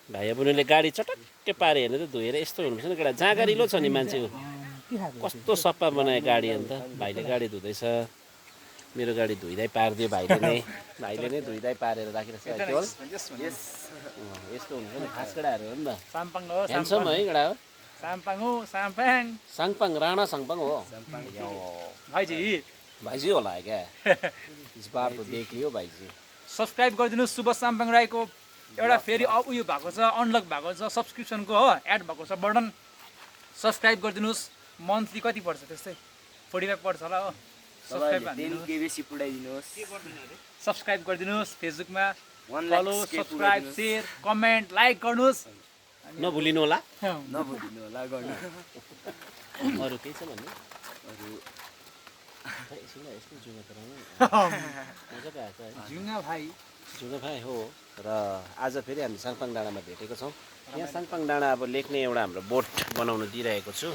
भाइ अबुनुले गाडी चटक्कै पारे हेर्नु त धोएर यस्तो हुनुपर्छ नि केटा जाँगारिलो छ नि मान्छे कस्तो सफा बनायो गाडी अन्त भाइले गाडी धुँदैछ मेरो गाडी धुइँदै पारिदियो भाइले नै धुइँदै पारेर राखिरहेको छ केवल यस्तो हुन्छ नि खास केटाहरू हो नि त ह्यान्डसम है केटा हो साङपाङ राणा साङपाङ हो भाइजी होला क्या इस बार तो देख लियो भाइजी सब्सक्राइब गरिदिनुहोस् शुभ साम्पाङ राईको एउटा फेरि उयो भएको छ अनलक भएको छ सब्सक्रिप्सनको हो एड भएको छ बटन सब्सक्राइब गरिदिनुहोस् मन्थली कति पर्छ त्यस्तै 45 पर्छ होला हो सब्सक्राइब गरिदिनुहोस् फेसबुकमा follow subscribe share comment like गर्नुहोस् नभुलिनु होला गर्नु अरू केही छ भन्नु जुङ्गा भाइ हो र आज फेरि हामी साङपाङ डाँडामा भेटेको छौँ यहाँ साङपाङ डाँडा अब लेख्ने एउटा हाम्रो बोट बनाउन दिइरहेको छु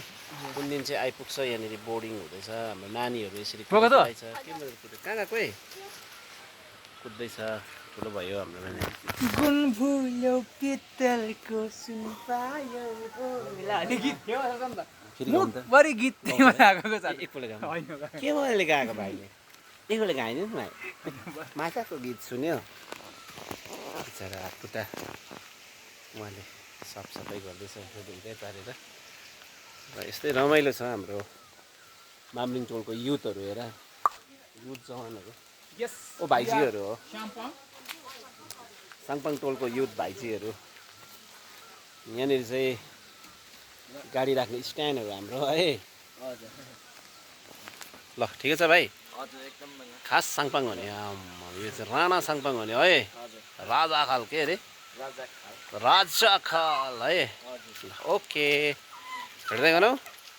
कुन दिन चाहिँ आइपुग्छ यहाँनिर बोर्डिङ हुँदैछ हाम्रो नानीहरू यसरी कुद्दैछ कहाँ गएको है कुद्दैछ ठुलो भयो हाम्रो नानी गीत के मैले गाएको भाइले एकपल्ट गाइदिनु न माछाको गीत सुन्यो बिचरा हातखुट्टा उहाँले सफाइ गर्दैछ धुइँदै पारेर र यस्तै रमाइलो छ हाम्रो मामलिङ टोलको युथहरू हेर युथ जवानहरू ओ भाइजीहरू हो साङपाङ टोलको युथ भाइजीहरू यहाँनिर चाहिँ गाडी राख्ने स्ट्यान्डहरू हाम्रो है ल ठिकै छ भाइ खास साङपाङ हो नि यो चाहिँ राणा साङपाङ हो नि है राजा खाल के अरे राजा खाल है ओके हेर्दै गरौँ